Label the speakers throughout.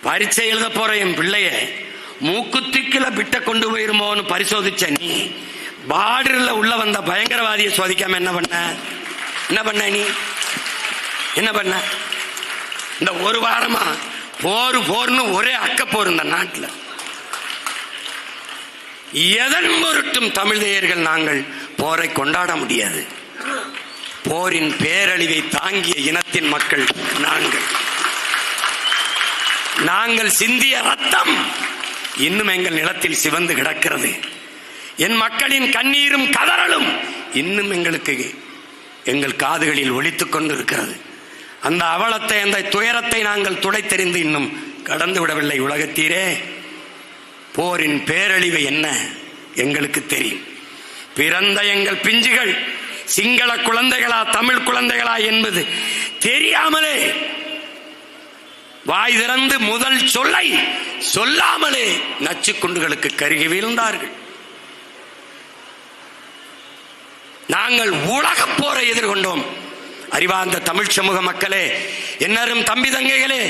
Speaker 1: பரீட்சை எழுத போற என் பிள்ளைய மூக்குத்திக்குல பிட்ட கொண்டு போயிருமோன்னு பரிசோதிச்ச நீ பார்டர்ல உள்ள வந்த பயங்கரவாதியை சோதிக்காம என்ன பண்ண நீ என்ன பண்ண? இந்த ஒரு வாரமா போர்னு ஒரே அக்கப்போர் இந்த நாட்டில். எதன் பொருட்டும் தமிழ் தேயர்கள் நாங்கள் போரை கொண்டாட முடியாது. போரின் பேரழிவை தாங்கிய இனத்தின் மக்கள் நாங்கள் சிந்திய ரத்தம் இன்னும் எங்கள் நிலத்தில் சிவந்து கிடக்கிறது. என் மக்களின் கண்ணீரும் கதறலும் இன்னும் எங்கள் காதுகளில் ஒலித்துக் கொண்டிருக்கிறது. அந்த அவலத்தை, அந்த துயரத்தை நாங்கள் துடைத்தெறிந்து இன்னும் கடந்து விடவில்லை. உலகத்தீரே, போரின் பேரழிவு என்ன எங்களுக்கு தெரியும். பிறந்த எங்கள் பிஞ்சுகள் சிங்கள குழந்தைகளா தமிழ் குழந்தைகளா என்பது தெரியாமலே, வாய் திறந்து முதல் சொல்லை சொல்லாமலே நச்சு குண்டுகளுக்கு கருகி வீழ்ந்தார்கள். நாங்கள் உலக போரை எதிர்கொண்டோம். அறிவார்ந்த தமிழ் சமூக மக்களே, என்னரும் தம்பி தங்கைகளே,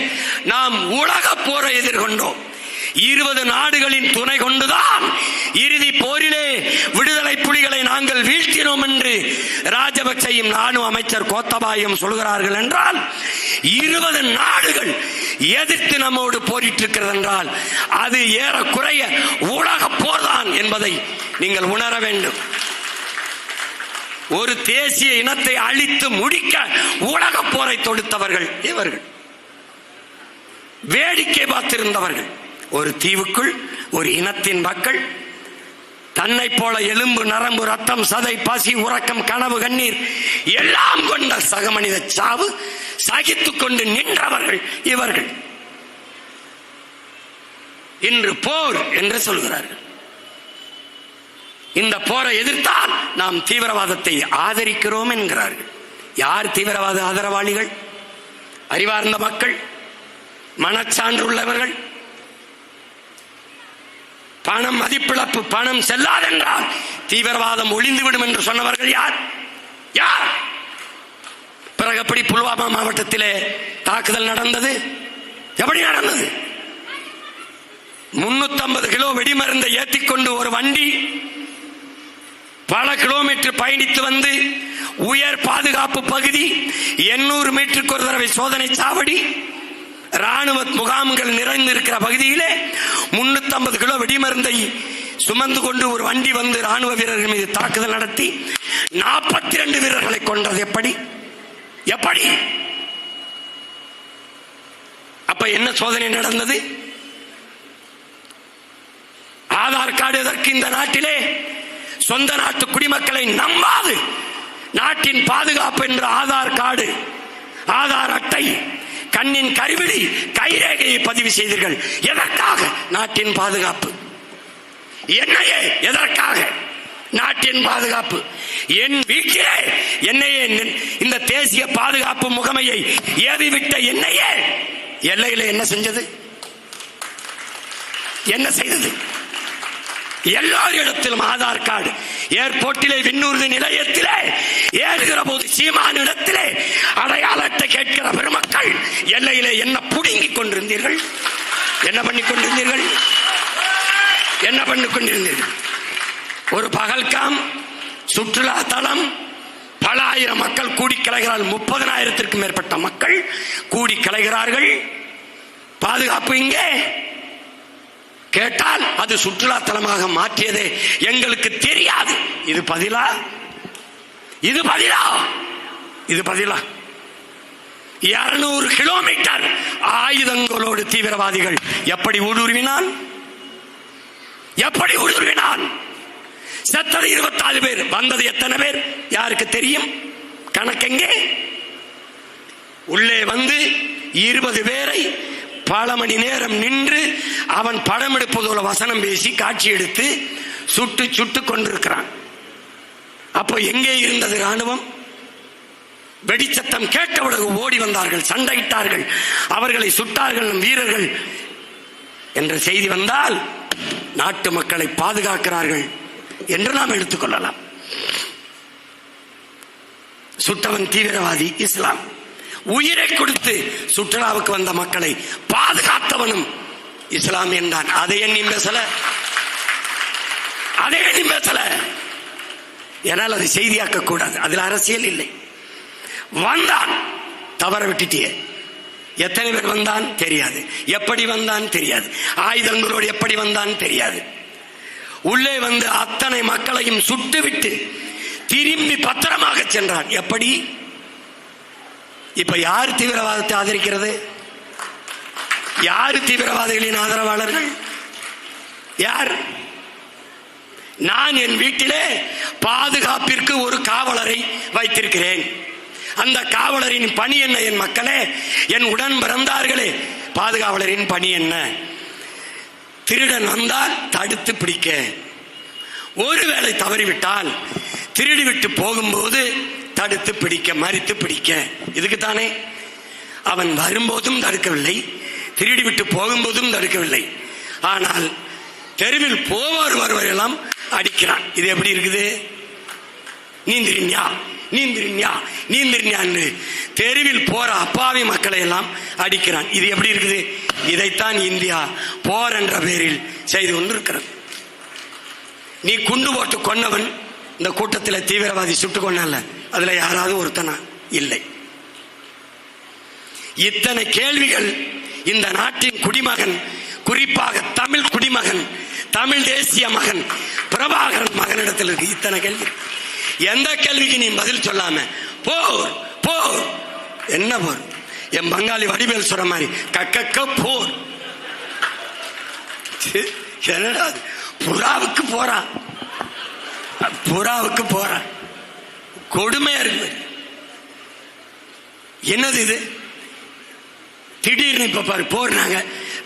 Speaker 1: நாம் உலக போரை எதிர்கொண்டோம். 20 நாடுகளின் துணை கொண்டுதான் இறுதி போரிலே விடுதலை புலிகளை நாங்கள் வீழ்த்தினோம் என்று ராஜபக்சையும் ராணுவ அமைச்சர் கோத்தபாயும் சொல்கிறார்கள் என்றால், 20 நாடுகள் எதிர்த்து நம்மோடு போரிட்டிருக்கிறது என்றால் அது ஏறக்குறைய உலக போர்தான் என்பதை நீங்கள் உணர வேண்டும். ஒரு தேசிய இனத்தை அழித்து முடிக்க உலக போரை தொடுத்தவர்கள் இவர்கள். வேடிக்கை பார்த்திருந்தவர்கள். ஒரு தீவுக்குள் ஒரு இனத்தின் மக்கள் தன்னை போல எலும்பு நரம்பு ரத்தம் சதை பசி உறக்கம் கனவு கண்ணீர் எல்லாம் கொண்ட சக மனித சாவு சகித்துக் கொண்டு நின்றவர்கள் இவர்கள். இன்று போர் என்று சொல்கிறார்கள். இந்த போரை எதிர்த்தால் நாம் தீவிரவாதத்தை ஆதரிக்கிறோம் என்கிறார்கள். யார் தீவிரவாத ஆதரவாளிகள்? அறிவார்ந்த மக்கள், மனச்சான்றுள்ளவர்கள். பணம் மதிப்பிழப்பு, பணம் செல்லாதென்றால் தீவிரவாதம் ஒளிந்துவிடும் என்று சொன்னவர்கள் யார்? பிறகு எப்படி புல்வாமா மாவட்டத்திலே தாக்குதல் நடந்தது? எப்படி நடந்தது? 350 கிலோ வெடிமருந்தை ஏற்றிக்கொண்டு ஒரு வண்டி பல கிலோமீட்டர் பயணித்து வந்து உயர் பாதுகாப்பு பகுதி 800 மீட்டருக்கு ஒரு தடவை சோதனை சாவடி ராணுவ முகாம்கள் நிறைந்திருக்கிற பகுதியிலே 350 கிலோ வெடிமருந்தை சுமந்து கொண்டு ஒரு வண்டி வந்து ராணுவ வீரர்கள் மீது தாக்குதல் நடத்தி 42 வீரர்களை கொன்றது. எப்படி? அப்ப என்ன சோதனை நடந்தது? ஆதார் கார்டு எதற்கு இந்த நாட்டிலே? சொந்த நாட்டு குடிமக்களை நம்பாது நாட்டின் பாதுகாப்பு என்ற ஆதார் கார்டு, ஆதார் அட்டை, கண்ணின் கருவிழி, கைரேகையை பதிவு செய்தீர்கள். எதற்காக? நாட்டின் பாதுகாப்பு. என்னையே எதற்காக? நாட்டின் பாதுகாப்பு. என் வீட்டிலே என்னையே இந்த தேசிய பாதுகாப்பு முகமையை ஏவிவிட்ட என்னையே எல்லையில என்ன செஞ்சது? என்ன செய்தது? எல்லாரிடத்திலும் ஆதார் கார்டு. ஏர்போர்ட்டிலே, விண்ணூர்தி நிலையத்திலே ஏறுகிற போது சீமானிடத்திலே அடையாள அட்டை கேட்கிற பெருமக்கள் எல்லையிலே என்ன புடுங்கிக் கொண்டிருந்தீர்கள்? என்ன பண்ணிக் கொண்டிருந்தீர்கள்? ஒரு பகல்காம் சுற்றுலா தலம், பல ஆயிரம் மக்கள் கூடி கலைகிறார்கள். 30,000த்திற்கும் மேற்பட்ட மக்கள் கூடி கலைகிறார்கள். பாதுகாப்பு இங்கே கேட்டால் அது சுற்றுலா தலமாக மாற்றியதே எங்களுக்கு தெரியாது. இது பதிலா? 200 கிலோமீட்டர் ஆயுதங்களோடு தீவிரவாதிகள் எப்படி ஊடுருவினான்? செத்தது 24 பேர். வந்தது எத்தனை பேர்? யாருக்கு தெரியும்? கணக்கெங்கே? உள்ளே வந்து 20 பேரை பல மணி நேரம் நின்று அவன் படம் எடுப்பதோட வசனம் பேசி காட்சி எடுத்து சுட்டு கொண்டிருக்கிறான். அப்போ எங்கே இருந்தது ராணுவம்? வெடிச்சத்தம் கேட்டவுடன் ஓடி வந்தார்கள், சண்டையிட்டார்கள், அவர்களை சுட்டார்கள் நம் வீரர்கள் என்ற செய்தி வந்தால் நாட்டு மக்களை பாதுகாக்கிறார்கள் என்று நாம் எடுத்துக்கொள்ளலாம். சுட்டவன் தீவிரவாதி இஸ்லாம், உயிரை கொடுத்து சுற்றுலாவுக்கு வந்த மக்களை பாதுகாத்தவனும் இஸ்லாமியன் தான். அதை எண்ணி பேசல, அதை எண்ணி பேசல. ஏனால் அது செய்தியாக்க கூடாது, அதில் அரசியல் இல்லை. வந்தான், தவற விட்டுட்டியே. எத்தனை பேர் வந்தான் தெரியாது, எப்படி வந்தான் தெரியாது, ஆயுதங்களோடு எப்படி வந்தான் தெரியாது. உள்ளே வந்து அத்தனை மக்களையும் சுட்டுவிட்டு திரும்பி பத்திரமாக சென்றான். எப்படி? இப்ப யார் தீவிரவாதத்தை ஆதரிக்கிறது? யார் தீவிரவாதிகளின் ஆதரவாளர்கள்? யார்? நான் என் வீட்டிலே பாதுகாப்பிற்கு ஒரு காவலரை வைத்திருக்கிறேன். அந்த காவலரின் பணி என்ன? என் மக்களே, என் உடன் பிறந்தார்களே, பாதுகாவலரின் பணி என்ன? திருடன் வந்தால் தடுத்து பிடிக்க, ஒருவேளை தவறிவிட்டால் திருடிவிட்டு போகும்போது தடுத்து பிடிக்க, மறித்து பிடிக்க. இதுக்குத்தானே அவன் வரும்போதும் தடுக்கவில்லை, திருடிவிட்டு போகும்போதும் தடுக்கவில்லை. ஆனால் தெருவில் போவார் வருவரெல்லாம் அடிக்கிறான். இது எப்படி இருக்குது? நீந்திரிஞா நீந்திரிஞா நீந்திரிஞான்னு தெருவில் போற அப்பாவி மக்களை எல்லாம் அடிக்கிறான். இது எப்படி இருக்குது? இதைத்தான் இந்தியா போர் என்ற பெயரில் செய்து கொண்டிருக்கிறது. நீ குண்டு போட்டு கொன்னவன் இந்த கூட்டத்தில் தீவிரவாதி சுட்டு கொண்டால, அதுல யாராவது ஒருத்தனா? இல்லை. இத்தனை கேள்விகள் இந்த நாட்டின் குடிமகன், குறிப்பாக தமிழ் குடிமகன், தமிழ் தேசிய மகன் பிரபாகரன் மகனிடத்தில் இருக்கு. இத்தனை கேள்வி. எந்த கேள்விக்கு நீ பதில் சொல்லாம போர் போர், என்ன போர்? என் பங்காளி வடிவேல் சொல்ற மாதிரி கக்க போர். என்னடா புறாவுக்கு போறான், புறாவுக்கு போறான். கொடுமையா இருக்கு. என்னது இது? திடீர்னு இப்ப பாரு போறாங்க,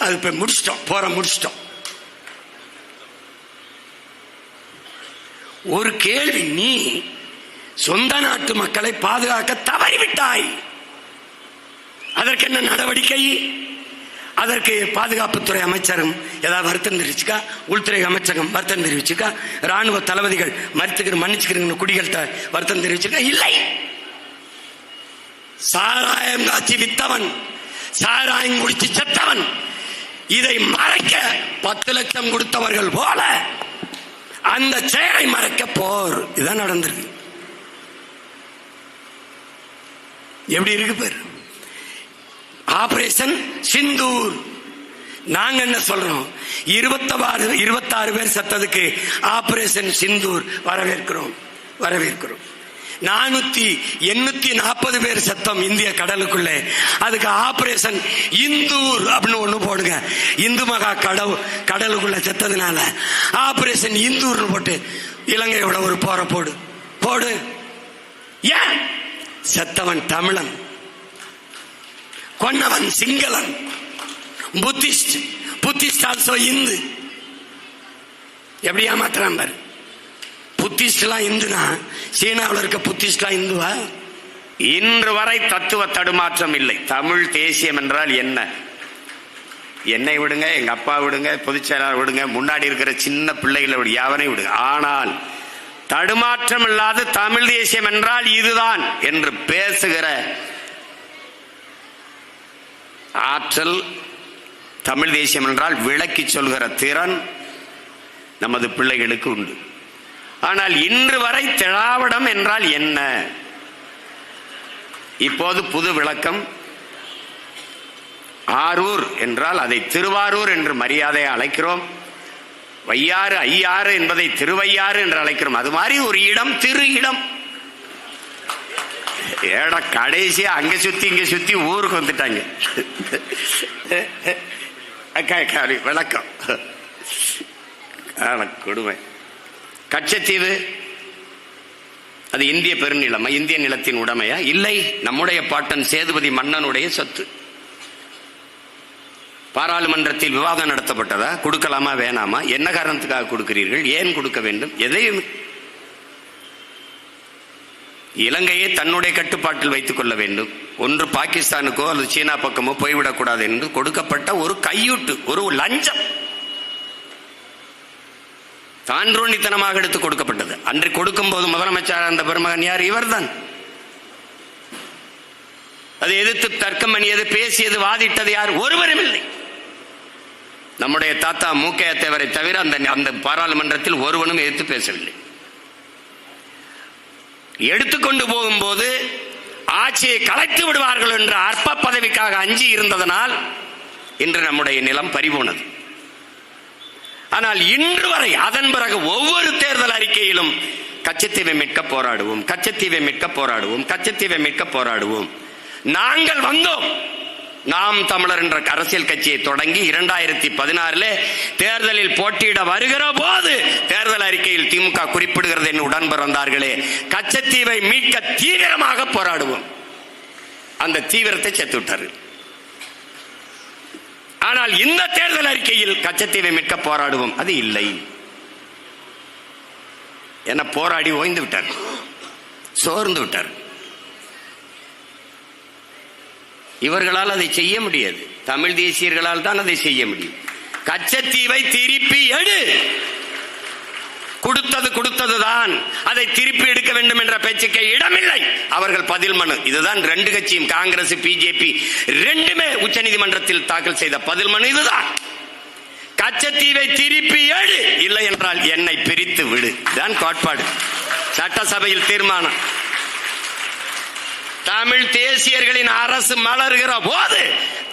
Speaker 1: அது இப்ப முடிச்சிட்டோம், போற முடிச்சிட்டோம். ஒரு கேள்வி, நீ சொந்த நாட்டு மக்களை பாதுகாக்க தவறிவிட்டாய், அதற்கு என்ன நடவடிக்கை? அதற்கு பாதுகாப்புத்துறை அமைச்சரும் ஏதாவது வருத்தம் தெரிவிச்சுக்கா? உள்துறை அமைச்சகம் வருத்தம் தெரிவிச்சுக்கா? ராணுவ தளபதிகள் மன்னிச்சுக்கிறீங்க குடிகள்கிட்ட வருத்தம் தெரிவிச்சுக்கா? இல்லை. சாராயம் காட்சி வித்தவன், சாராயம் குடிச்சு செத்தவன், இதை மறைக்க 10 லட்சம் கொடுத்தவர்கள் போல அந்த செயலை மறைக்க போர். இதான் நடந்திருக்கு. எப்படி இருக்கு பேர்? ஆபரேஷன் சிந்தூர். நாங்க என்ன சொல்றோம்? 26 பேர் செத்ததுக்கு ஆபரேஷன் சிந்தூர் வரவேற்கிறோம், வரவேற்கிறோம். 440 பேர் செத்தம் இந்திய கடலுக்குள்ளே, அதுக்கு ஆபரேஷன் இந்தூர் அப்படின்னு ஒண்ணு போடுங்க. இந்து மகா கடலுக்குள்ள செத்ததுனால ஆபரேஷன் இந்தூர் போட்டு இலங்கையோட ஒரு போற போடு போடு. ஏன்? செத்தவன் தமிழன், கொன்னவன் சிங்களன், புத்திஸ்ட். Buddhist also Hindu. எப்படி ஏமாத்துறான் பாரு. புத்திஸ்ட்லாம் இந்துனா சீனாவில் இருக்க புத்திஸ்ட்லாம் இந்துவா?
Speaker 2: இன்று வரை தத்துவ தடுமாற்றம் இல்லை. தமிழ் தேசியம் என்றால் என்ன? என்னை விடுங்க, எங்க அப்பா விடுங்க, பொதுச் செயலாளர் விடுங்க, முன்னாடி இருக்கிற சின்ன பிள்ளைகளை விடு, யாவனை விடுங்க. ஆனால் தடுமாற்றம் இல்லாத தமிழ் தேசியம் என்றால் இதுதான் என்று பேசுகிற ஆற்றல், தமிழ் தேசியம் என்றால் விளக்கி சொல்கிற திறன் நமது பிள்ளைகளுக்கு உண்டு. ஆனால் இன்று வரை திராவிடம் என்றால் என்ன? இப்போது புது விளக்கம். ஆரூர் என்றால் அதை திருவாரூர் என்று மரியாதையை அழைக்கிறோம். வையாறு ஐயாறு என்பதை திருவையாறு என்று அழைக்கிறோம். அது மாதிரி ஒரு இடம் திரு இடம். ஏடா கடைசியா அங்க சுத்தி இங்க சுத்தி ஊருக்கு வந்துட்டாங்க. விளக்கம் கொடுமை. கச்சத்தீவு அது இந்திய பெருநிலமா? இந்திய நிலத்தின் உடைமையா? இல்லை, நம்முடைய பாட்டன் சேதுபதி மன்னனுடைய சொத்து. பாராளுமன்றத்தில் விவாதம் நடத்தப்பட்டதா? கொடுக்கலாமா வேணாமா? என்ன காரணத்துக்காக கொடுக்கிறீர்கள்? ஏன் கொடுக்க வேண்டும்? எதையும் இலங்கையை தன்னுடைய கட்டுப்பாட்டில் வைத்துக் கொள்ள வேண்டும். ஒன்று பாகிஸ்தானுக்கோ அல்லது சீனா பக்கமோ போய்விடக்கூடாது என்று கொடுக்கப்பட்ட ஒரு கையூட்டு, ஒரு லஞ்சம், தான்றோணித்தனமாக எடுத்து கொடுக்கப்பட்டது. அன்று கொடுக்கும் போது முதலமைச்சர் அந்த பெருமகன் யார்? இவர்தான்.
Speaker 1: அதை எதிர்த்து தர்க்கம் பண்ணியது, பேசியது, வாதிட்டது யார்? ஒருவரும் இல்லை. நம்முடைய தாத்தா மூக்கைய தேவரை தவிர அந்த பாராளுமன்றத்தில் ஒருவனும் எதிர்த்து பேசவில்லை. எடுத்துக்கொண்டு போகும்போது ஆட்சியை கலைத்து விடுவார்கள் என்ற அற்ப பதவிக்காக அஞ்சி இருந்ததனால் இன்று நம்முடைய நிலம் பறிபோனது. ஆனால் இன்று வரை அதன் பிறகு ஒவ்வொரு தேர்தல் அறிக்கையிலும் கச்சத்தீவை மீட்க போராடுவோம், கச்சத்தீவை மீட்க போராடுவோம், கச்சத்தீவை மீட்க போராடுவோம். நாங்கள் வந்தோம். நாம் தமிழர் என்ற அரசியல் கட்சியை தொடங்கி 2016 தேர்தலில் போட்டியிட வருகிற போது தேர்தல் அறிக்கையில் திமுக குறிப்பிடுகிறது என்று உடன் பிறந்தார்களே, கச்சத்தீவை மீட்க தீவிரமாக போராடுவோம். அந்த தீவிரத்தை செத்து விட்டார். ஆனால் இந்த தேர்தல் அறிக்கையில் கச்சத்தீவை மீட்க போராடுவோம் அது இல்லை. என போராடி ஓய்ந்து விட்டார், சோர்ந்து விட்டார். இவர்களால் அதை செய்ய முடியாது. தமிழ் தேசியர்களால் தான் அதை செய்ய முடியும். கச்சத்தீவை திருப்பி எடு, கொடுத்ததுதான், அதை திருப்பி எடுக்க வேண்டும் என்ற பேச்சுக்கே இடமில்லை. அவர்கள் பதில் மனு, இதுதான் ரெண்டு கட்சியும், காங்கிரஸ் பிஜேபி ரெண்டுமே உச்சநீதிமன்றத்தில் தாக்கல் செய்த பதில் மனு இதுதான். கச்சத்தீவை திருப்பி எடு, இல்லை என்றால் என்னை பிரித்து விடு தான் கோட்பாடு. சட்டசபையில் தீர்மானம். தமிழ் தேசியர்களின் அரசு மலர்கிற போது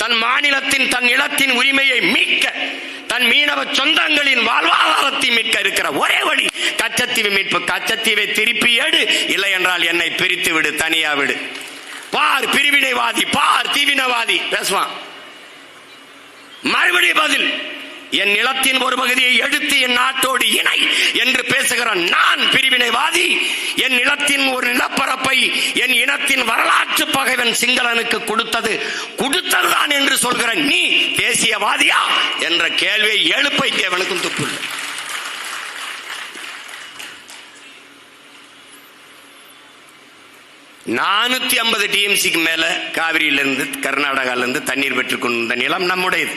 Speaker 1: தன் மாநிலத்தின், தன் நிலத்தின் உரிமையை மீட்க, தன் மீனவ சொந்தங்களின் வாழ்வாதாரத்தை மீட்க இருக்கிற ஒரே வழி கச்சத்தீவு மீட்பு. கச்சத்தீவை திருப்பி எடு, இல்லை என்றால் என்னை பிரித்து விடு, தனியா விடு. பார் பிரிவினைவாதி, பார் தீவினவாதி பேசுவான். மறுபடியும் பதில், என் நிலத்தின் ஒரு பகுதியை எடுத்து என் நாட்டோடு இணை என்று பேசுகிற நான் பிரிவினைவாதி. என் நிலத்தின் ஒரு நிலப்பரப்பை என் இனத்தின் வரலாற்று பகைவன் சிங்களனுக்கு கொடுத்ததுதான் என்று சொல்கிற நீ தேசியவாதியா என்ற கேள்வியை எழுப்ப அவனுக்கும் துப்புள்ள. TMCக்கு மேல காவிரியிலிருந்து, கர்நாடகாவிலிருந்து தண்ணீர் பெற்றுக் கொண்ட நிலம் நம்முடையது.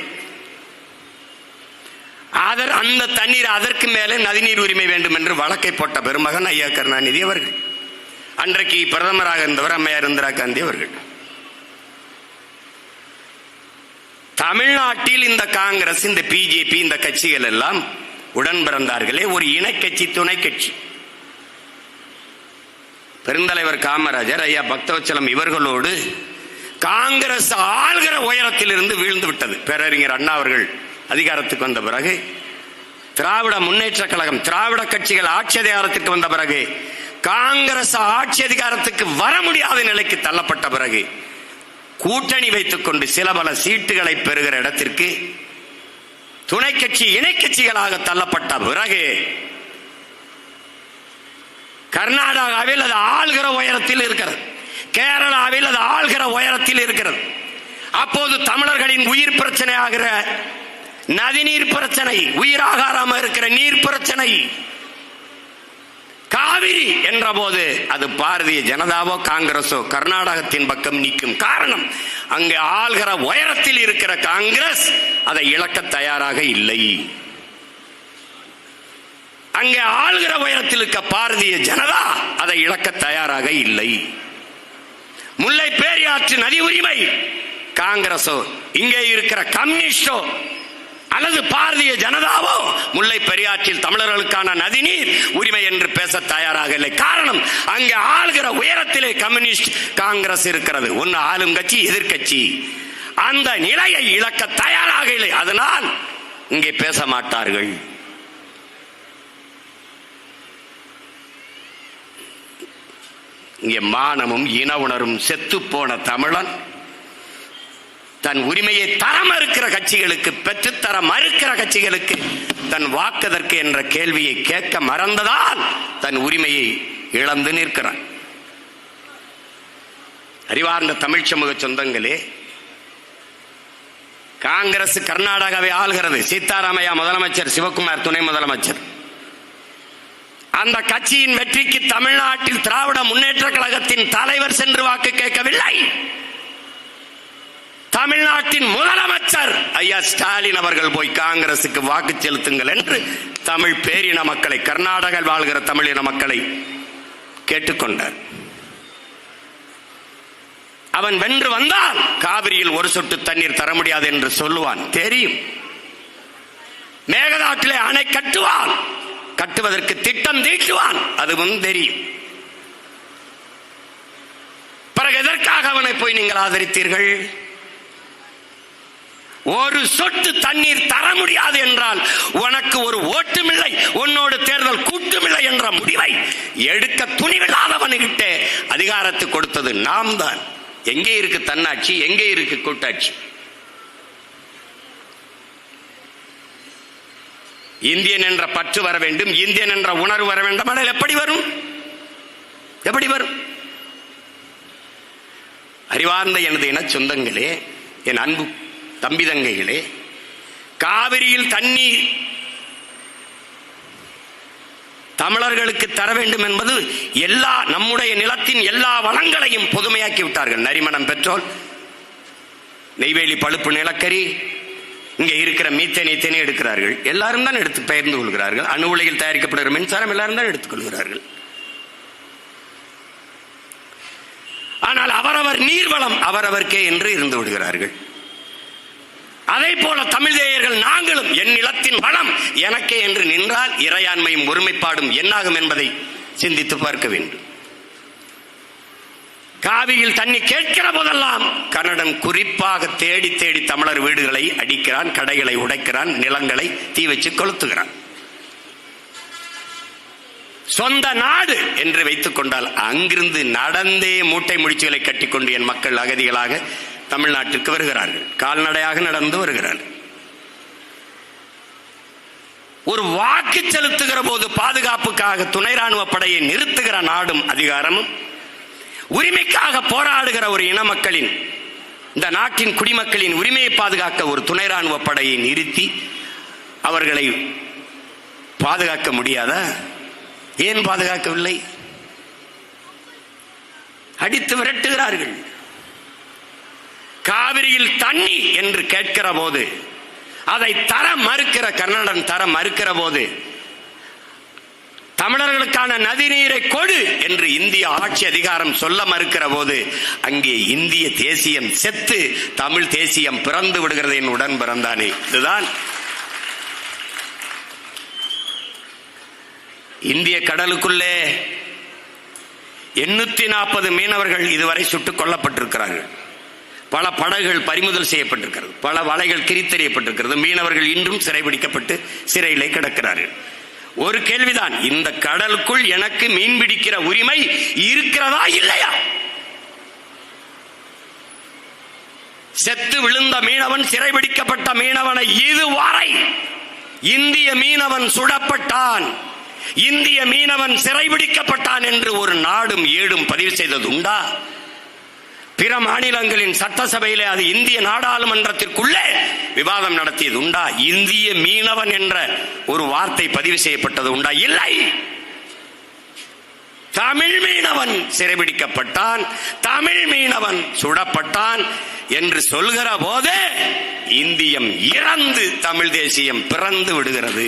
Speaker 1: அந்த தண்ணீர், அதற்கு மேலே நதிநீர் உரிமை வேண்டும் என்று வழக்கை போட்ட பெருமகன் ஐயா கருணாநிதி அவர்கள். அன்றைக்கு பிரதமராக இருந்தவர் அம்மையார் இந்திரா காந்தி அவர்கள். தமிழ்நாட்டில் இந்த காங்கிரஸ், இந்த பிஜேபி, இந்த கட்சிகள் எல்லாம் உடன் பிறந்தார்களே, ஒரு இணை கட்சி, துணை கட்சி. பெருந்தலைவர் காமராஜர், ஐயா பக்தவச்சலம் இவர்களோடு காங்கிரஸ் ஆள்கிற உயரத்தில் இருந்து வீழ்ந்து விட்டது. பேரறிஞர் அண்ணா அவர்கள் அதிகாரத்துக்கு வந்த பிறகு, திராவிட முன்னேற்ற கழகம், திராவிட கட்சிகள் ஆட்சி அதிகாரத்துக்கு வந்த பிறகு, காங்கிரஸ் ஆட்சி அதிகாரத்துக்கு வர முடியாத நிலைக்கு தள்ளப்பட்ட பிறகு, கூட்டணி வைத்துக் கொண்டு சில பல சீட்டுகளை பெறுகிற இடத்திற்கு துணை கட்சி, இணை கட்சிகளாக தள்ளப்பட்ட பிறகு, கர்நாடகாவில் அது ஆள்கிற உயரத்தில் இருக்கிறது, கேரளாவில் அது ஆள்கிற உயரத்தில் இருக்கிறது. அப்போது தமிழர்களின் உயிர் பிரச்சனை ஆகிற நதிநீர் பிரச்சனை, உயிராகாராம இருக்கிற நீர் பிரச்சனை, காவிரி என்ற போது அது பாரதிய ஜனதாவோ காங்கிரஸோ கர்நாடகத்தின் பக்கம் நிற்கும். காரணம், அங்கே ஆள்கிற உயரத்தில் இருக்கிற காங்கிரஸ் அதை இழக்க தயாராக இல்லை. அங்கே ஆள்கிற உயரத்தில் இருக்க பாரதிய ஜனதா அதை இழக்க தயாராக இல்லை. முல்லை பெரியாற்று நதி உரிமை காங்கிரஸோ, இங்கே இருக்கிற கம்யூனிஸ்டோ அல்லது பாரதிய ஜனதாவோ முல்லை பெரியாற்றில் தமிழர்களுக்கான நதிநீர் உரிமை என்று பேச தயாராக இல்லை. காரணம், அங்கே ஆள்கிற உயரத்திலே கம்யூனிஸ்ட் காங்கிரஸ் இருக்கிறது. ஒன்னு ஆளும் கட்சி, எதிர்கட்சி. அந்த நிலையை இழக்க தயாராக இல்லை. அதனால் இங்கே பேச மாட்டார்கள். இங்கே மானமும் இன உணர்வும் செத்து போன தமிழன் தன் உரிமையை தர மறுக்கிற கட்சிகளுக்கு, பெற்றுத்தர மறுக்கிற கட்சிகளுக்கு தன் வாக்குதற்கு என்ற கேள்வியை கேட்க மறந்ததால் தன் உரிமையை இழந்து நிற்கிறான். அறிவார்ந்த தமிழ் சமூக சொந்தங்களே, காங்கிரஸ் கர்நாடகாவை ஆள்கிறது. சீதாராமையா முதலமைச்சர், சிவகுமார் துணை முதலமைச்சர். அந்த கட்சியின் வெற்றிக்கு தமிழ்நாட்டில் திராவிட முன்னேற்ற கழகத்தின் தலைவர் சென்று வாக்கு கேட்கவில்லை. தமிழ்நாட்டின் முதலமைச்சர் ஐயா ஸ்டாலின் அவர்கள் போய் காங்கிரசுக்கு வாக்கு செலுத்துங்கள் என்று தமிழ் பேரின மக்களை, கர்நாடகாவில் வாழ்கிற தமிழின மக்களை கேட்டுக்கொண்டார். அவன் வென்று வந்தால் காவிரியில் ஒரு சொட்டு தண்ணீர் தர முடியாது என்று சொல்லுவான், தெரியும். மேகதாட்டிலே அணை கட்டுவான், கட்டுவதற்கு திட்டம் தீட்டுவான், அதுவும் தெரியும். பிறகு எதற்காக அவனை போய் நீங்கள் ஆதரித்தீர்கள்? ஒரு சொட்டு தண்ணீர் தர முடியாது என்றால் உனக்கு ஒரு ஓட்டுமில்லை, உன்னோடு தேர்தல் கூட்டுமில்லை என்ற முடிவை எடுக்க துணிவில்லாதவனுக்கிட்ட அதிகாரத்தை கொடுத்தது நாம் தான். எங்கே இருக்கு தன்னாட்சி, எங்கே இருக்கு கூட்டாட்சி? இந்தியன் என்ற பற்று வர வேண்டும், இந்தியன் என்ற உணர்வு வர வேண்டும். ஆனால் எப்படி வரும்? எப்படி வரும்? அறிவார்ந்த எனது என சொந்தங்களே, என் அன்பு தம்பி தங்கைகளே, காவிரியில் தண்ணீர் தமிழர்களுக்கு தர வேண்டும் என்பது எல்லா நம்முடைய நிலத்தின் எல்லா வளங்களையும் பொதுமையாக்கி விட்டார்கள். நரிமணம் பெட்ரோல், நெய்வேலி பழுப்பு நிலக்கரி, இங்கே இருக்கிற மீத்தேனை எடுக்கிறார்கள். எல்லாரும் தான் எடுத்து பகிர்ந்து கொள்கிறார்கள். அணு உலையில் தயாரிக்கப்படுகிற மின்சாரம் எல்லாரும் தான் எடுத்துக்கொள்கிறார்கள். ஆனால் அவரவர் நீர்வளம் அவரவர்க்கே என்று இருந்து விடுகிறார்கள். அதே போல தமிழ் தேயர்கள் நாங்களும் என் நிலத்தின் வளம் எனக்கே என்று நின்றால் இறையாண்மையும் ஒருமைப்பாடும் என்னாகும் என்பதை சிந்தித்து பார்க்க வேண்டும். காவிரியில் தண்ணி கேட்கிற போதெல்லாம் கன்னடன் குறிப்பாக தேடி தேடி தமிழர் வீடுகளை அடிக்கிறான், கடைகளை உடைக்கிறான், நிலங்களை தீ வச்சு கொளுத்துகிறான். சொந்த நாடு என்று வைத்துக் கொண்டால் அங்கிருந்து நடந்தே மூட்டை முடிச்சுகளை கட்டிக்கொண்டு என் மக்கள் அகதிகளாக தமிழ்நாட்டிற்கு வருகிறார்கள், கால்நடையாக நடந்து வருகிறார்கள். ஒரு வாக்கு செலுத்துகிற போது பாதுகாப்புக்காக துணை ராணுவ படையை நிறுத்துகிற நாடும் அதிகாரமும், உரிமைக்காக போராடுகிற ஒரு இன மக்களின், இந்த நாட்டின் குடிமக்களின் உரிமையை பாதுகாக்க ஒரு துணை ராணுவ படையை நிறுத்தி அவர்களை பாதுகாக்க முடியாதா? ஏன் பாதுகாக்கவில்லை? அடித்து விரட்டுகிறார்கள். காவிரியில் தண்ணி என்று கேட்கிற போது அதை தர மறுக்கிற கர்நாடகன் தர மறுக்கிற போது தமிழர்களுக்கான நதிநீரை கொடு என்று இந்திய ஆட்சி அதிகாரம் சொல்ல மறுக்கிற போது அங்கே இந்திய தேசியம் செத்து தமிழ் தேசியம் பிறந்து விடுகிறது. என் உடன் பிறந்தானே, இதுதான் இந்திய கடலுக்குள்ளே 840 மீனவர்கள் இதுவரை சுட்டுக் கொல்லப்பட்டிருக்கிறார்கள். பல படகுகள் பறிமுதல் செய்யப்பட்டிருக்கிறது, பல வலைகள் கிரித்தெறியப்பட்டிருக்கிறது. மீனவர்கள் இன்றும் சிறைபிடிக்கப்பட்டு சிறையிலே கிடக்கிறார்கள். ஒரு கேள்விதான், இந்த கடலுக்குள் எனக்கு மீன் பிடிக்கிற உரிமை இருக்கிறதா இல்லையா? செத்து விழுந்த மீனவன், சிறைபிடிக்கப்பட்ட மீனவனை இதுவரை இந்திய மீனவன் சுடப்பட்டான், இந்திய மீனவன் சிறைபிடிக்கப்பட்டான் என்று ஒரு நாடும் ஏடும் பதிவு செய்தது உண்டா? பிற மாநிலங்களின் சட்டசபையிலே அது இந்திய நாடாளுமன்றத்திற்குள்ளே விவாதம் நடத்தியது உண்டா? இந்திய மீனவன் என்ற ஒரு வார்த்தை பதிவு செய்யப்பட்டது உண்டா? இல்லை. தமிழ் மீனவன் சிறைபிடிக்கப்பட்டான், தமிழ் மீனவன் சுடப்பட்டான் என்று சொல்கிற போதே இந்தியம் இறந்து தமிழ் தேசியம் பிறந்து விடுகிறது.